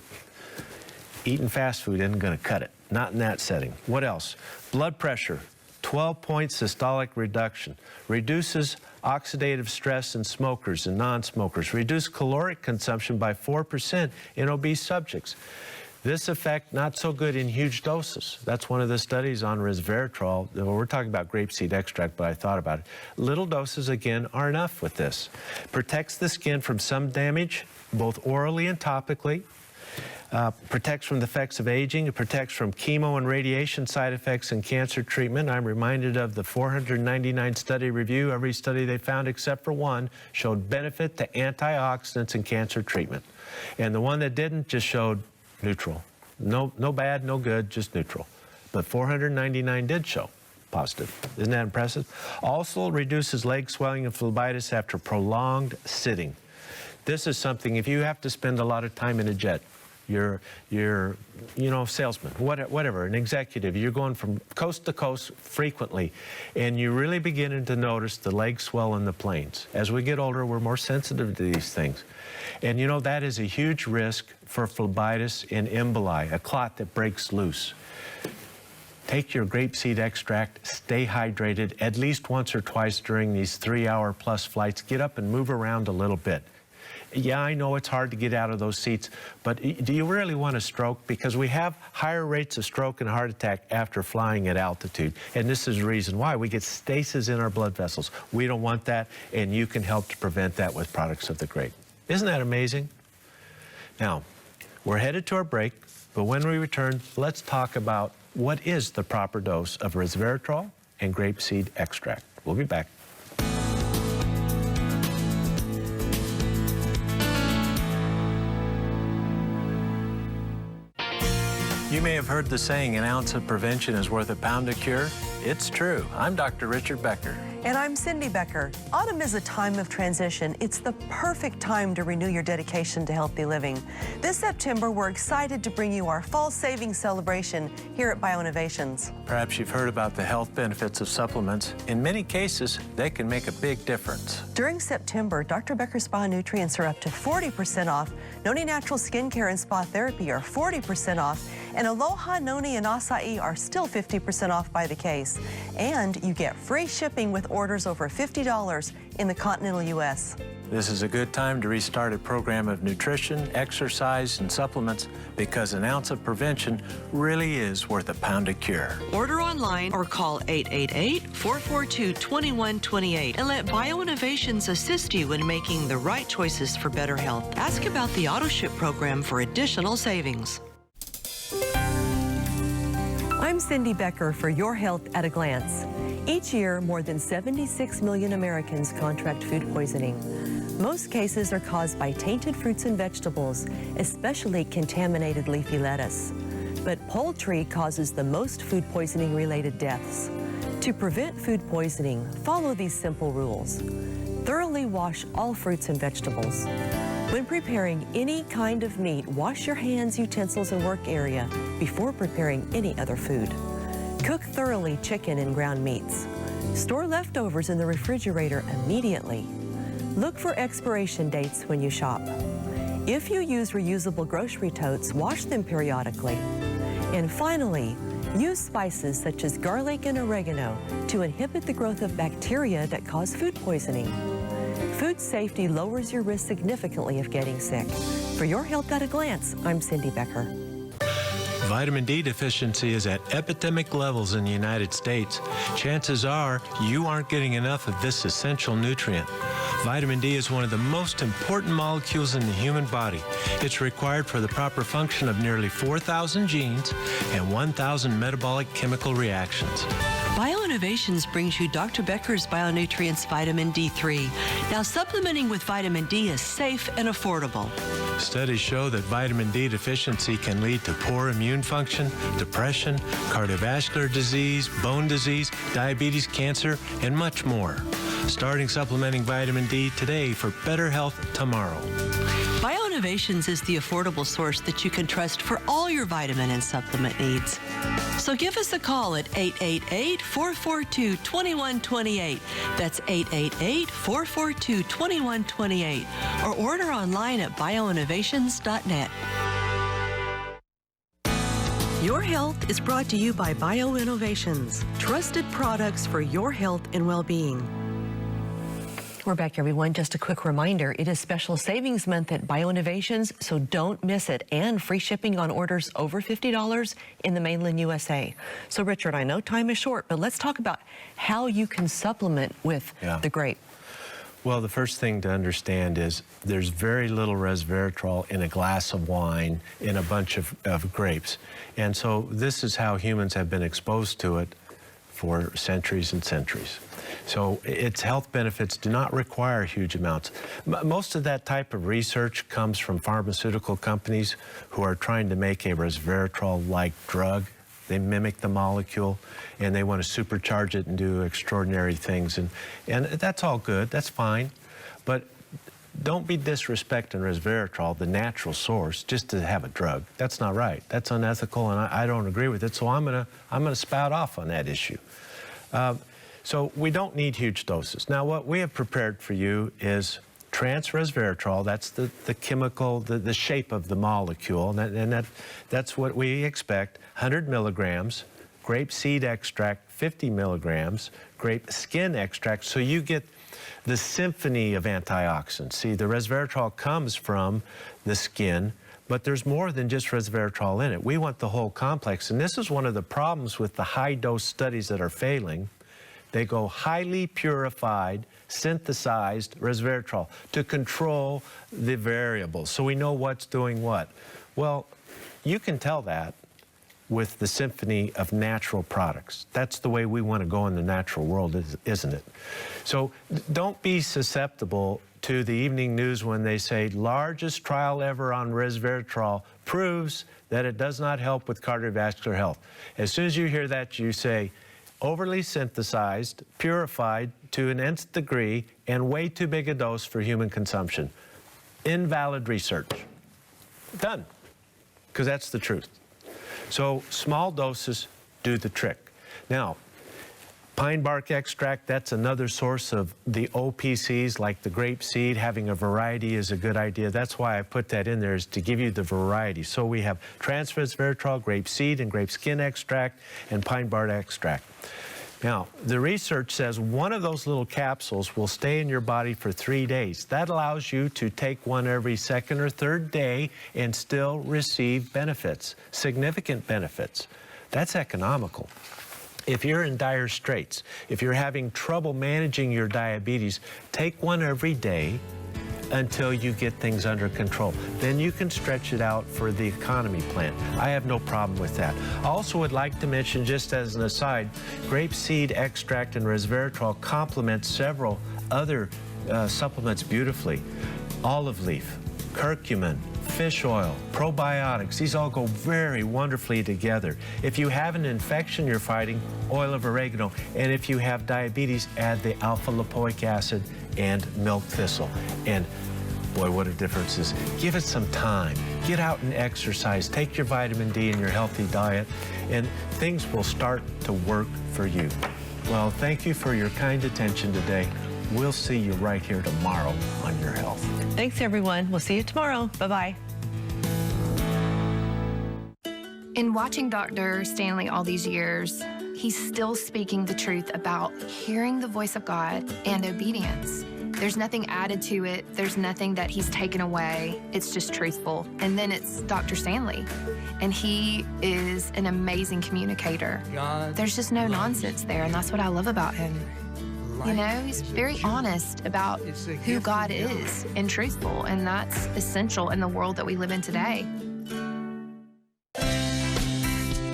Eating fast food isn't going to cut it, not in that setting. What else? Blood pressure, 12-point systolic reduction, reduces oxidative stress in smokers and non-smokers, reduce caloric consumption by 4% in obese subjects. This effect, not so good in huge doses. That's one of the studies on resveratrol. We're talking about grapeseed extract, but I thought about it. Little doses, again, are enough with this. Protects the skin from some damage, both orally and topically. Protects from the effects of aging. It protects from chemo and radiation side effects in cancer treatment. I'm reminded of the 499 study review. Every study they found except for one showed benefit to antioxidants in cancer treatment. And the one that didn't just showed neutral. No bad, no good, just neutral. But 499 did show positive. Isn't that impressive? Also reduces leg swelling and phlebitis after prolonged sitting. This is something, if you have to spend a lot of time in a jet, you're salesman, whatever, an executive, you're going from coast to coast frequently, and you're really beginning to notice the leg swell in the planes. As we get older, we're more sensitive to these things. And you know, that is a huge risk for phlebitis and emboli, a clot that breaks loose. Take your grapeseed extract, stay hydrated at least once or twice during these 3-hour-plus flights. Get up and move around a little bit. Yeah, I know it's hard to get out of those seats, but do you really want a stroke? Because we have higher rates of stroke and heart attack after flying at altitude. And this is the reason why. We get stasis in our blood vessels. We don't want that, and you can help to prevent that with products of the grape. Isn't that amazing? Now, we're headed to our break, but when we return, let's talk about what is the proper dose of resveratrol and grapeseed extract. We'll be back. You may have heard the saying, an ounce of prevention is worth a pound of cure. It's true. I'm Dr. Richard Becker. And I'm Cindy Becker. Autumn is a time of transition. It's the perfect time to renew your dedication to healthy living. This September, we're excited to bring you our fall savings celebration here at Bioinnovations. Perhaps you've heard about the health benefits of supplements. In many cases, they can make a big difference. During September, Dr. Becker Spa Nutrients are up to 40% off. Noni Natural Skincare and Spa Therapy are 40% off. And Aloha, Noni, and Acai are still 50% off by the case. And you get free shipping with orders over $50 in the continental U.S. This is a good time to restart a program of nutrition, exercise, and supplements because an ounce of prevention really is worth a pound of cure. Order online or call 888-442-2128 and let Bioinnovations assist you in making the right choices for better health. Ask about the AutoShip program for additional savings. I'm Cindy Becker for Your Health at a Glance. Each year, more than 76 million Americans contract food poisoning. Most cases are caused by tainted fruits and vegetables, especially contaminated leafy lettuce. But poultry causes the most food poisoning-related deaths. To prevent food poisoning, follow these simple rules. Thoroughly wash all fruits and vegetables. When preparing any kind of meat, wash your hands, utensils, and work area before preparing any other food. Cook thoroughly chicken and ground meats. Store leftovers in the refrigerator immediately. Look for expiration dates when you shop. If you use reusable grocery totes, wash them periodically. And finally, use spices such as garlic and oregano to inhibit the growth of bacteria that cause food poisoning. Food safety lowers your risk significantly of getting sick. For Your Health at a Glance, I'm Cindy Becker. Vitamin D deficiency is at epidemic levels in the United States. Chances are you aren't getting enough of this essential nutrient. Vitamin D is one of the most important molecules in the human body. It's required for the proper function of nearly 4,000 genes and 1,000 metabolic chemical reactions. Bioinnovations brings you Dr. Becker's Bionutrients Vitamin D3. Now, supplementing with vitamin D is safe and affordable. Studies show that vitamin D deficiency can lead to poor immune function, depression, cardiovascular disease, bone disease, diabetes, cancer, and much more. Starting supplementing vitamin D today for better health tomorrow. Bioinnovations is the affordable source that you can trust for all your vitamin and supplement needs. So give us a call at 888-442-2128. That's 888-442-2128. Or order online at bioinnovations.net. Your Health is brought to you by BioInnovations, trusted products for your health and well-being. We're back, everyone. Just a quick reminder, it is Special Savings Month at BioInnovations, so don't miss it. And free shipping on orders over $50 in the mainland USA. So, Richard, I know time is short, but let's talk about how you can supplement with the grape. Well, the first thing to understand is there's very little resveratrol in a glass of wine in a bunch of grapes. And so this is how humans have been exposed to it for centuries and centuries. So its health benefits do not require huge amounts. Most of that type of research comes from pharmaceutical companies who are trying to make a resveratrol-like drug. They mimic the molecule, and they want to supercharge it and do extraordinary things. And that's all good, that's fine. But don't be disrespecting resveratrol, the natural source, just to have a drug. That's not right. That's unethical, and I don't agree with it. So I'm gonna spout off on that issue. So we don't need huge doses. Now, what we have prepared for you is trans resveratrol. That's the chemical, the shape of the molecule, and that's what we expect. 100 milligrams, grape seed extract, 50 milligrams, grape skin extract. So you get the symphony of antioxidants. See, the resveratrol comes from the skin, but there's more than just resveratrol in it. We want the whole complex, and this is one of the problems with the high-dose studies that are failing. They go highly purified, synthesized resveratrol to control the variables, so we know what's doing what. Well, you can tell that with the symphony of natural products. That's the way we want to go in the natural world, isn't it? So don't be susceptible to the evening news when they say largest trial ever on resveratrol proves that it does not help with cardiovascular health. As soon as you hear that, you say overly synthesized, purified to an nth degree, and way too big a dose for human consumption. Invalid research. Done. Because that's the truth. So small doses do the trick. Now, pine bark extract, that's another source of the OPCs, like the grape seed. Having a variety is a good idea. That's why I put that in there, is to give you the variety. So we have trans resveratrol, grape seed and grape skin extract, and pine bark extract. Now, the research says one of those little capsules will stay in your body for 3 days. That allows you to take one every second or third day and still receive benefits, significant benefits. That's economical. If you're in dire straits, if you're having trouble managing your diabetes, take one every day until you get things under control. Then you can stretch it out for the economy plan. I have no problem with that. I also would like to mention, just as an aside, grape seed extract and resveratrol complement several other supplements beautifully. Olive leaf, curcumin, fish oil, probiotics, these all go very wonderfully together. If you have an infection you're fighting, oil of oregano. And if you have diabetes, add the alpha lipoic acid and milk thistle. And boy, what a difference is. Give it some time. Get out and exercise. Take your vitamin D and your healthy diet, and things will start to work for you. Well, thank you for your kind attention today. We'll see you right here tomorrow on Your Health. Thanks, everyone. We'll see you tomorrow. Bye-bye. In watching Dr. Stanley all these years, he's still speaking the truth about hearing the voice of God and obedience. There's nothing added to it. There's nothing that he's taken away. It's just truthful. And then it's Dr. Stanley, and he is an amazing communicator. There's just no nonsense there, and that's what I love about him. You know, he's very honest about who God is and truthful, and that's essential in the world that we live in today.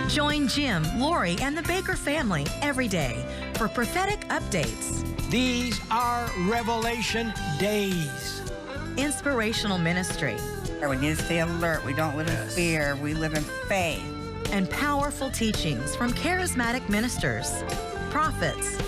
Join Jim, Lori, and the Baker family every day for prophetic updates. These are revelation days. Inspirational ministry. We need to stay alert. We don't live in fear. We live in faith. And powerful teachings from charismatic ministers, prophets,